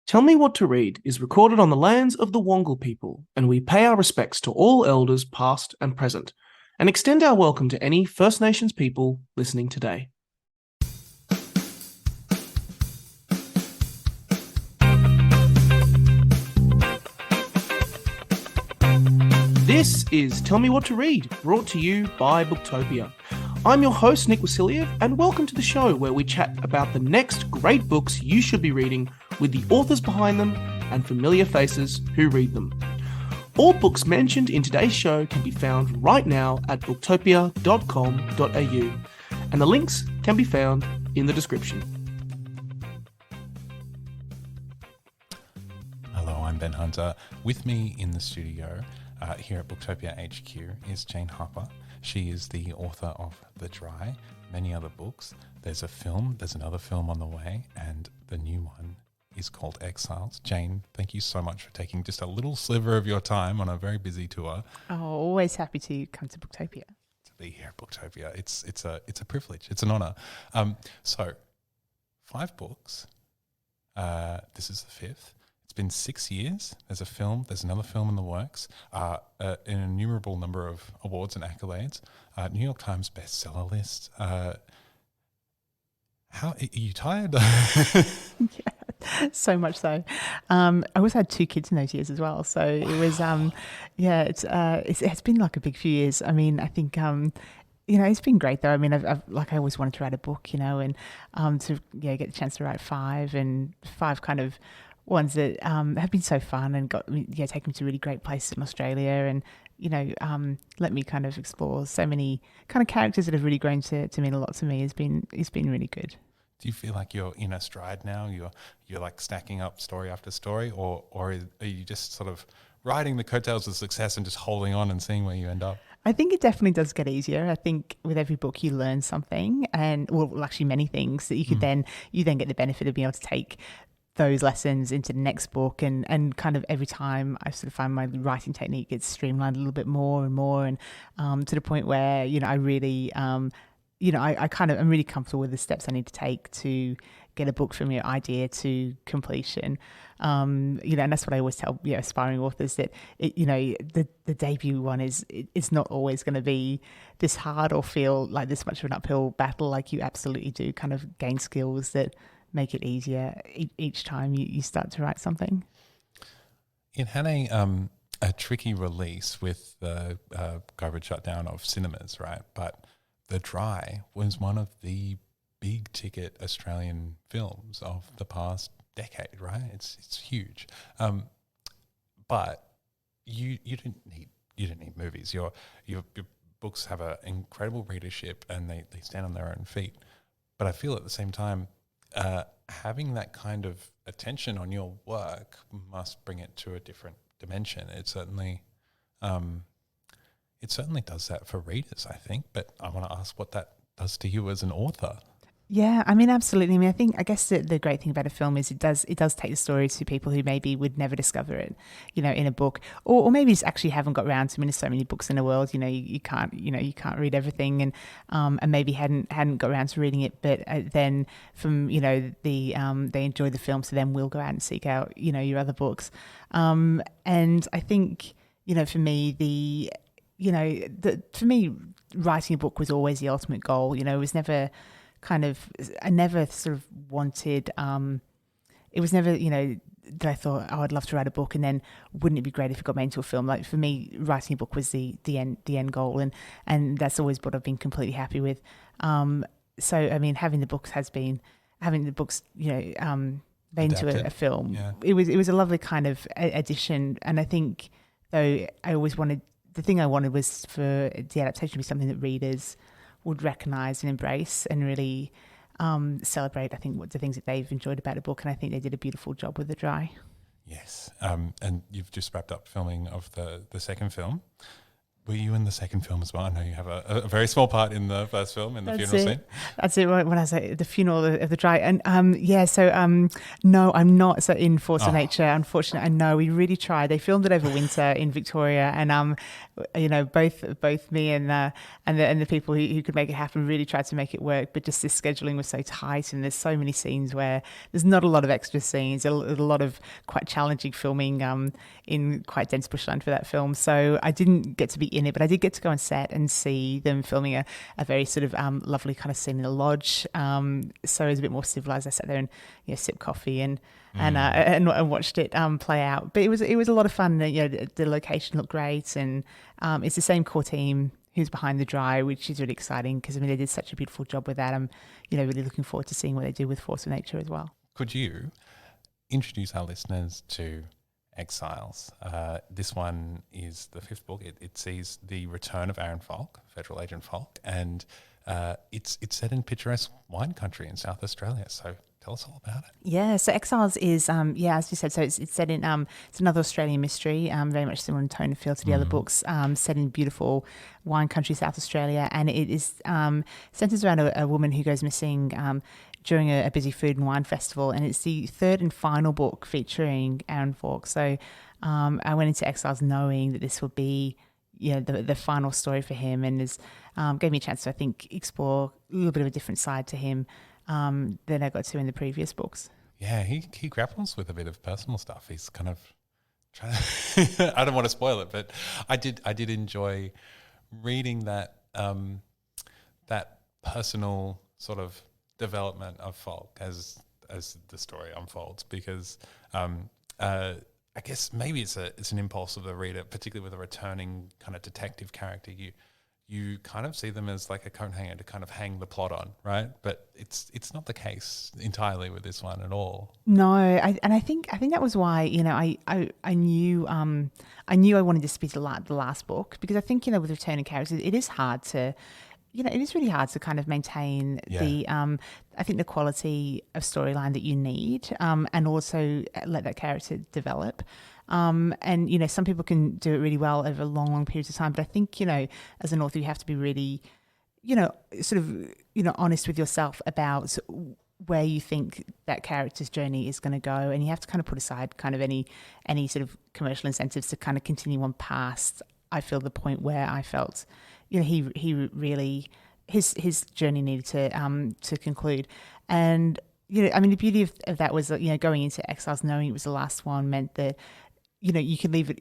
Tell Me What to Read is recorded on the lands of the Wongal people, and we pay our respects to all elders past and present, and extend our welcome to any First Nations people listening today. This is Tell Me What to Read, brought to you by Booktopia. I'm your host, Nick Wasiliev, and welcome to the show where we chat about the next great books you should be reading with the authors behind them and familiar faces who read them. All books mentioned in today's show can be found right now at booktopia.com.au, and the links can be found in the description. Hello, I'm Ben Hunter. With me in the studio here at Booktopia HQ is Jane Harper. She is the author of The Dry, many other books. There's a film, there's another film on the way, and the new one is called Exiles. Jane, thank you so much for taking just a little sliver of your time on a very busy tour. Oh, always happy to come to Booktopia. To be here at Booktopia. It's a privilege. It's an honour. So, 5 books. This is the 5th. It's been 6 years. There's a film. There's another film in the works. An innumerable number of awards and accolades. New York Times bestseller list. How are you tired? Yeah, so much so. I also had 2 kids in those years as well. So it was, it's been like a big few years. I mean, I think, it's been great though. I mean, I always wanted to write a book, and to get the chance to write 5 and 5 kind of ones that have been so fun and got taken me to really great places in Australia and let me kind of explore so many kind of characters that have really grown to mean a lot to me. It's been really good. Do you feel like you're in a stride now? You're like stacking up story after story, or are you just sort of riding the coattails of success and just holding on and seeing where you end up? I think it definitely does get easier. I think with every book you learn something, and well, actually many things that you could then get the benefit of being able to take those lessons into the next book, and kind of every time I sort of find my writing technique gets streamlined a little bit more and more, and to the point where I really I'm really comfortable with the steps I need to take to get a book from your idea to completion. And that's what I always tell aspiring authors, that the debut one it's not always going to be this hard or feel like this much of an uphill battle. Like, you absolutely do kind of gain skills that make it easier each time you start to write something. It had a tricky release with the COVID shutdown of cinemas, right? But The Dry was one of the big ticket Australian films of the past decade, right? It's huge. But you didn't need movies. Your books have an incredible readership and they stand on their own feet. But I feel at the same time, having that kind of attention on your work must bring it to a different dimension. It certainly does that for readers, I think. But I want to ask what that does to you as an author. Yeah, I mean, absolutely. I mean, I guess the great thing about a film is it does take the story to people who maybe would never discover it, in a book, or maybe just actually haven't got around to. I mean, there's so many books in the world, you can't read everything, and maybe hadn't got around to reading it, but then from they enjoy the film, so then we'll go out and seek out your other books, and I think for me for me writing a book was always the ultimate goal. It was never I never sort of wanted, it was never, that I thought, oh, I'd love to write a book, and then wouldn't it be great if it got made into a film? Like, for me, writing a book was the end goal, and that's always what I've been completely happy with. So, I mean, having the books made into a film. Yeah. It was a lovely kind of addition, and I think, though, the thing I wanted was for the adaptation to be something that readers would recognise and embrace and really celebrate, I think, what the things that they've enjoyed about a book. And I think they did a beautiful job with The Dry. Yes. And you've just wrapped up filming of the second film. were you in the second film as well? I know you have a very small part in the first film, in the funeral scene. That's it. When I say the funeral of the dry, and no, I'm not. So in Force of Nature, unfortunately, I know we really tried. They filmed it over winter in Victoria, and both me and the people who could make it happen really tried to make it work, but just the scheduling was so tight, and there's so many scenes where there's not a lot of extra scenes, a lot of quite challenging filming in quite dense bushland for that film. So I didn't get to be in it, but I did get to go on set and see them filming a very sort of lovely kind of scene in a lodge. So it was a bit more civilized. I sat there and sipped coffee and watched it play out. But it was a lot of fun. The location looked great, and it's the same core team who's behind the dry, which is really exciting because they did such a beautiful job with that. I'm really looking forward to seeing what they do with Force of Nature as well. Could you introduce our listeners to Exiles? This one is the fifth book. It sees the return of Aaron Falk, Federal Agent Falk, and it's set in picturesque wine country in South Australia. So tell us all about it. Yeah, so Exiles is, as you said, so it's set in, it's another Australian mystery, very much similar in tone and feel to the other books, set in beautiful wine country, South Australia, and it is centres around a woman who goes missing during a busy food and wine festival, and it's the third and final book featuring Aaron Falk. So I went into Exiles knowing that this would be the final story for him, and gave me a chance to, I think, explore a little bit of a different side to him than I got to in the previous books. Yeah, he grapples with a bit of personal stuff. He's kind of trying I don't want to spoil it, but I did enjoy reading that that personal sort of development of Falk as the story unfolds, because I guess maybe it's an impulse of the reader, particularly with a returning kind of detective character. You kind of see them as like a coat hanger to kind of hang the plot on, right? But it's not the case entirely with this one at all. No, I think that was why I knew I wanted this to be the last book, because I think with returning characters it is hard to. It is really hard to kind of maintain the, I think, the quality of storyline that you need, and also let that character develop. And some people can do it really well over long periods of time. But I think, as an author, you have to be really, honest with yourself about where you think that character's journey is going to go. And you have to kind of put aside kind of any sort of commercial incentives to kind of continue on past, I feel, the point where I felt he really his journey needed to conclude. And the beauty of that was that going into Exiles knowing it was the last one meant that you can leave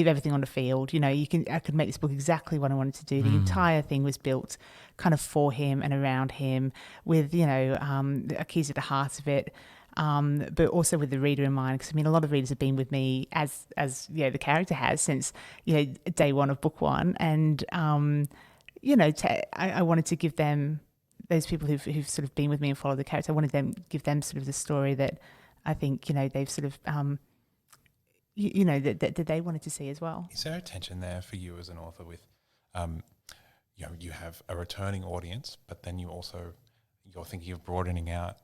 everything on the field. I could make this book exactly what I wanted to do. The entire thing was built kind of for him and around him, with Aki's at the heart of it. But also with the reader in mind, because a lot of readers have been with me as the character has since day one of book one, and I wanted to give them, those people who've sort of been with me and followed the character, I wanted them give them sort of the story that I think they've sort of that they wanted to see as well. Is there a tension there for you as an author with you have a returning audience, but then you're thinking of broadening out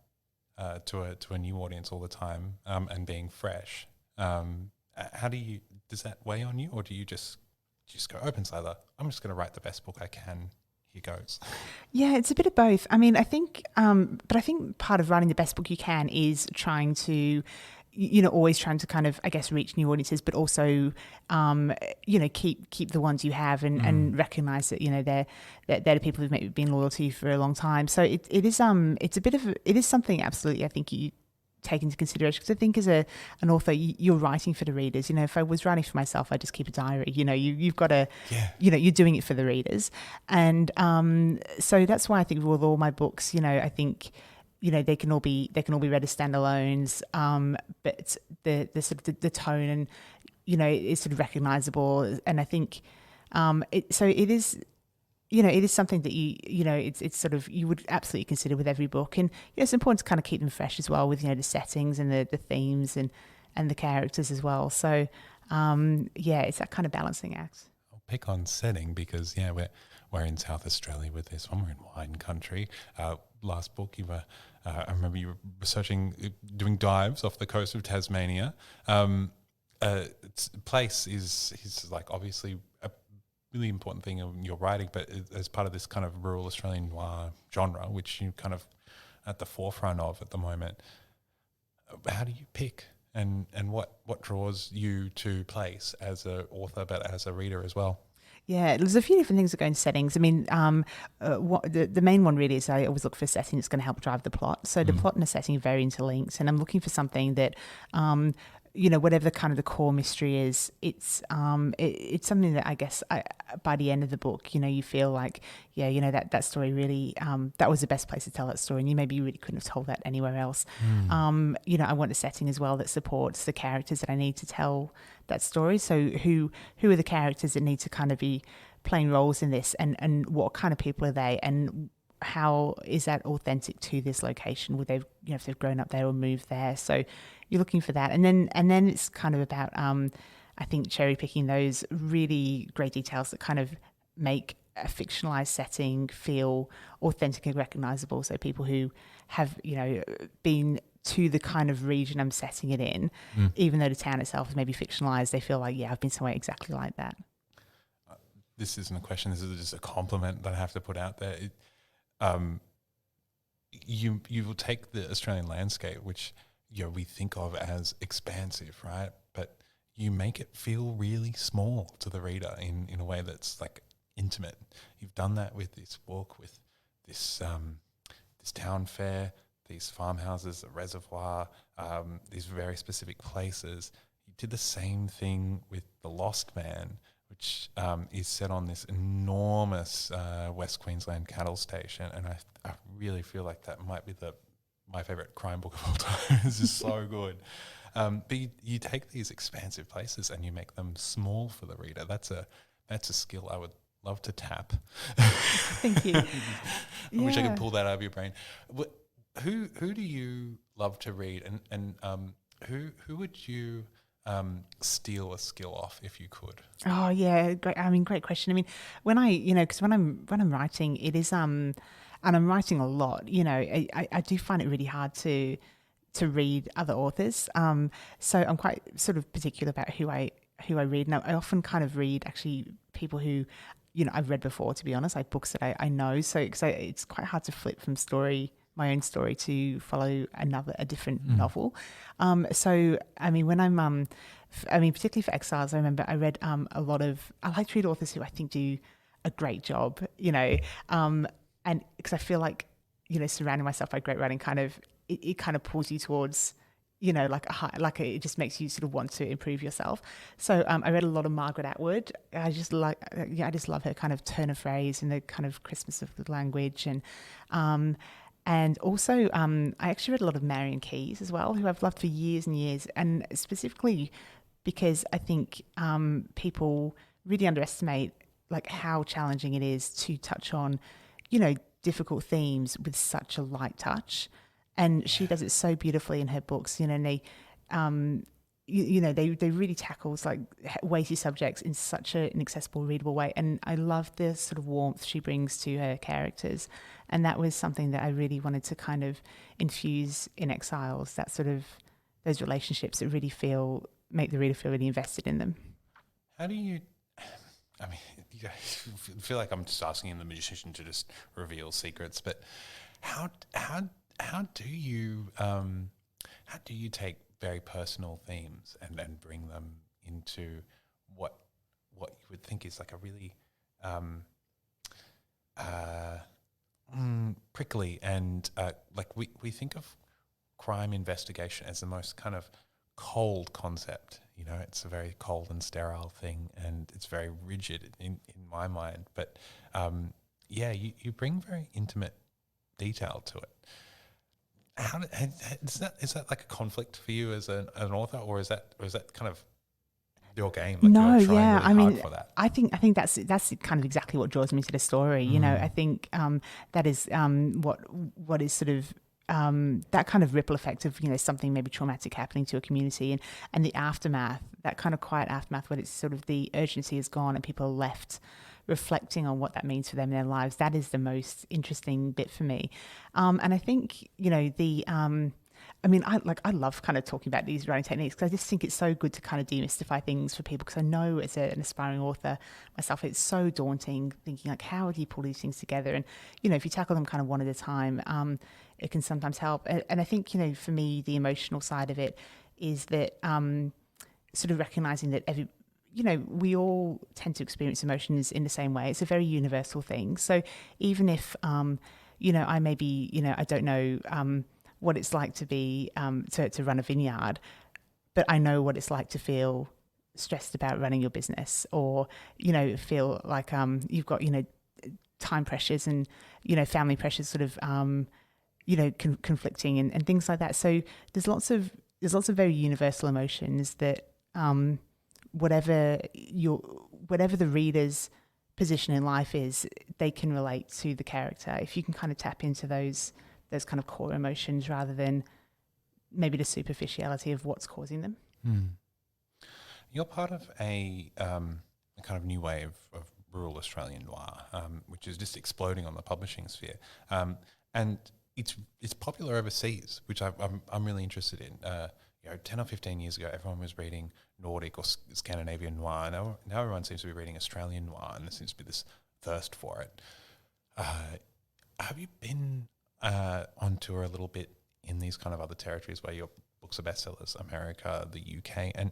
to a new audience all the time, and being fresh? Does that weigh on you, or do you just go open slather? I'm just going to write the best book I can. Here goes. Yeah, it's a bit of both. I think part of writing the best book you can is trying to, always trying to kind of, I guess, reach new audiences, but also, keep the ones you have and recognize that, they're the people who've maybe been loyal to you for a long time. So it is something absolutely I think you take into consideration, because I think as an author, you're writing for the readers. If I was writing for myself, I just keep a diary. You've got to, you're doing it for the readers, and so that's why I think with all my books, I think they can all be read as standalones, but the sort of the tone and is sort of recognizable, and I think it is. It is something that it's sort of, you would absolutely consider with every book. And it's important to kind of keep them fresh as well with, the settings and the themes and the characters as well. So, it's that kind of balancing act. I'll pick on setting because, we're in South Australia with this one. We're in wine country. Last book, you were, I remember you were researching, doing dives off the coast of Tasmania. Place is like obviously really important thing in your writing, but as part of this kind of rural Australian noir genre, which you kind of at the forefront of at the moment, how do you pick and what draws you to place as an author, but as a reader as well? Yeah, there's a few different things that go into settings. I mean, the main one really is I always look for a setting that's going to help drive the plot. So the plot and the setting are very interlinked, and I'm looking for something that, whatever the kind of the core mystery is, it's something that I guess by the end of the book, you feel like, that story really, that was the best place to tell that story, and you really couldn't have told that anywhere else. I want a setting as well that supports the characters that I need to tell that story. So who are the characters that need to kind of be playing roles in this, and what kind of people are they, and how is that authentic to this location? Would they, if they've grown up there or moved there? So you're looking for that, and then it's kind of about I think cherry picking those really great details that kind of make a fictionalized setting feel authentic and recognizable. So people who have been to the kind of region I'm setting it in, even though the town itself is maybe fictionalized, they feel like, I've been somewhere exactly like that. This isn't a question, this is just a compliment that I have to put out there. You will take the Australian landscape, which we think of as expansive, right? But you make it feel really small to the reader in a way that's like intimate. You've done that with this book, with this this town fair, these farmhouses, a reservoir, these very specific places. You did the same thing with The Lost Man, which is set on this enormous West Queensland cattle station, and I really feel like that might be my favourite crime book of all time. This is so good. But you take these expansive places and you make them small for the reader. That's a skill I would love to tap. Thank you. I wish I could pull that out of your brain. Who do you love to read, and who would you steal a skill off if you could? Oh yeah, great. I mean, great question. I mean, when because when I'm writing, it is and I'm writing a lot. I do find it really hard to read other authors. So I'm quite sort of particular about who I read. And I often kind of read actually people who I've read before. To be honest, like books that I know. So it's quite hard to flip from my own story to follow a different novel. So I mean, when I'm particularly for Exiles, I remember I read I like to read authors who I think do a great job, and because I feel like surrounding myself by great writing kind of it kind of pulls you towards it just makes you sort of want to improve yourself. So I read a lot of Margaret Atwood. I just love her kind of turn of phrase and the kind of crispness of the language, and also I actually read a lot of Marion Keyes as well, who I've loved for years and years, and specifically because I think people really underestimate like how challenging it is to touch on difficult themes with such a light touch. And she does it so beautifully in her books, and they, they really tackles like weighty subjects in such an accessible, readable way. And I love the sort of warmth she brings to her characters. And that was something that I really wanted to kind of infuse in Exiles, that sort of those relationships that really make the reader feel really invested in them. How do you, I mean, I feel like I'm just asking the magician to just reveal secrets, but how do you take very personal themes and bring them into what you would think is like a really prickly and like we think of crime investigation as the most kind of cold concept. It's a very cold and sterile thing, and it's very rigid in my mind. But you bring very intimate detail to it. Is that like a conflict for you as an author, or is that kind of your game? Like no, you're trying really hard for that? I think that's kind of exactly what draws me to the story. I think that is what is sort of that kind of ripple effect of something maybe traumatic happening to a community, and the aftermath, that kind of quiet aftermath where it's sort of the urgency is gone and people are left reflecting on what that means for them in their lives. That is the most interesting bit for me. And I think, I love kind of talking about these writing techniques because I just think it's so good to kind of demystify things for people, because I know as an aspiring author myself, it's so daunting thinking like, how do you pull these things together? And, if you tackle them kind of one at a time, it can sometimes help. And I think, for me, the emotional side of it is that sort of recognizing that we all tend to experience emotions in the same way. It's a very universal thing. So even if, I maybe, I don't know what it's like to be, to run a vineyard, but I know what it's like to feel stressed about running your business, or, feel like you've got, time pressures and, family pressures sort of, conflicting and things like that. So there's lots of very universal emotions that, whatever the reader's position in life is, they can relate to the character. If you can kind of tap into those kind of core emotions rather than maybe the superficiality of what's causing them. You're part of a kind of new wave of rural Australian noir, which is just exploding on the publishing sphere, and it's popular overseas, which I'm really interested in. 10 or 15 years ago, everyone was reading Nordic or Scandinavian noir. Now everyone seems to be reading Australian noir, and there seems to be this thirst for it. Have you been on tour a little bit in these kind of other territories where your books are bestsellers, America, the UK, and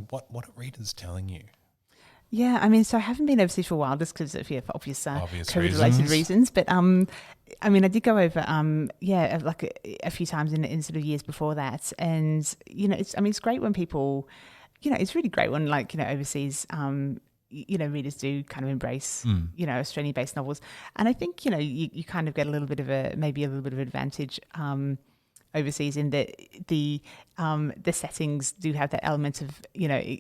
what are readers telling you? Yeah, so I haven't been overseas for a while just because of obvious COVID-related reasons. But I did go over, like a few times in sort of years before that, and it's great when people, it's really great when overseas, readers do kind of embrace, Australian-based novels, and I think you kind of get a little bit of advantage overseas in that the settings do have that element of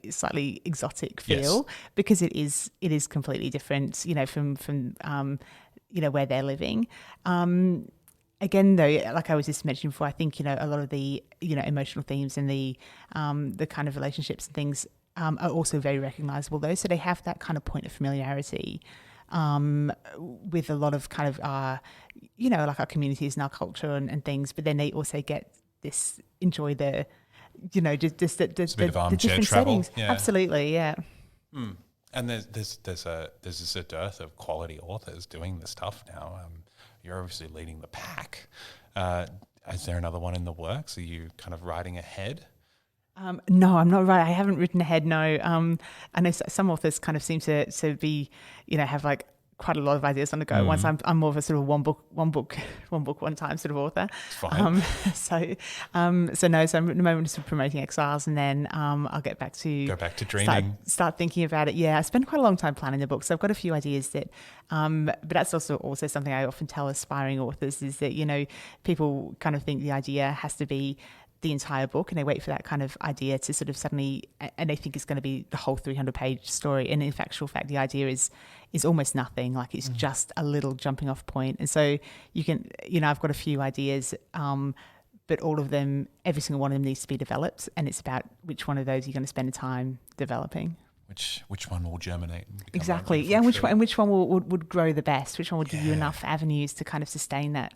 slightly exotic feel, because it is completely different from where they're living. Again, though, like I was just mentioning before, I think a lot of the emotional themes and the kind of relationships and things are also very recognizable though, so they have that kind of point of familiarity with a lot of kind of like our communities and our culture and things, but then they also enjoy the just the different travel. settings. Absolutely, yeah. And there's just a dearth of quality authors doing this stuff now. You're obviously leading the pack. Is there another one in the works? Are you kind of riding ahead? No, I'm not right. I haven't written ahead. No. I know some authors kind of seem to be, have like quite a lot of ideas on the go. Once I'm more of a sort of one book, one time sort of author. It's fine. So I'm at the moment sort of promoting Exiles, and then I'll go back to dreaming. Start thinking about it. Yeah, I spent quite a long time planning the book, so I've got a few ideas that. But that's also something I often tell aspiring authors is that people kind of think the idea has to be the entire book, and they wait for that kind of idea to sort of suddenly, and they think it's going to be the whole 300-page story. And in actual fact, the idea is almost nothing. Like it's just a little jumping off point. And so you can, I've got a few ideas, but all of them, every single one of them needs to be developed. And it's about which one of those you're going to spend the time developing. Which one will germinate? Exactly. Yeah. Which one would grow the best? Which one would give you enough avenues to kind of sustain that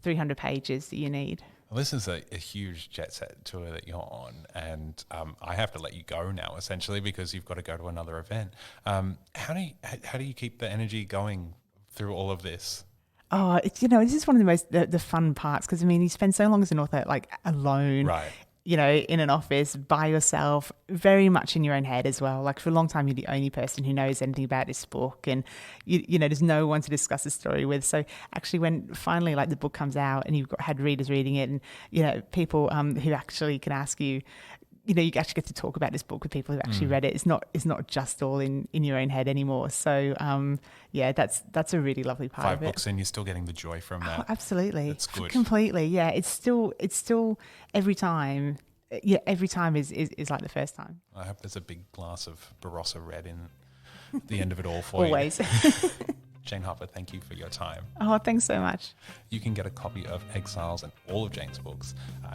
300 pages that you need? Well, this is a huge jet set tour that you're on, and I have to let you go now, essentially, because you've got to go to another event. How do you keep the energy going through all of this? Oh, it's this is one of the most the fun parts, because you spend so long as an author like alone, right? In an office by yourself, very much in your own head as well. Like for a long time, you're the only person who knows anything about this book, and there's no one to discuss the story with. So actually, when finally like the book comes out and you've had readers reading it, and people who actually can ask you, you actually get to talk about this book with people who actually read it. It's not just all in your own head anymore. So that's a really lovely part of it. 5 books in, you're still getting the joy from that. Oh, absolutely. That's good. Completely. Yeah. It's still every time. Yeah. Every time is like the first time. I hope there's a big glass of Barossa Red in the end of it all for Always. you. Jane Harper, thank you for your time. Oh, thanks so much. You can get a copy of Exiles and all of Jane's books.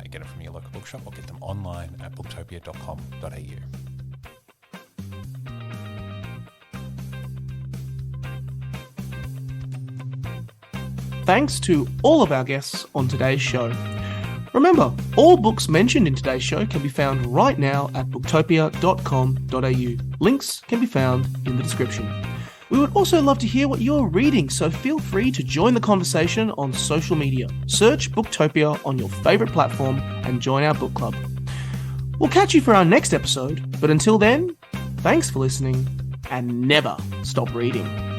Get it from your local bookshop or get them online at booktopia.com.au. Thanks to all of our guests on today's show. Remember, all books mentioned in today's show can be found right now at booktopia.com.au. Links can be found in the description. We would also love to hear what you're reading, so feel free to join the conversation on social media. Search Booktopia on your favourite platform and join our book club. We'll catch you for our next episode, but until then, thanks for listening and never stop reading.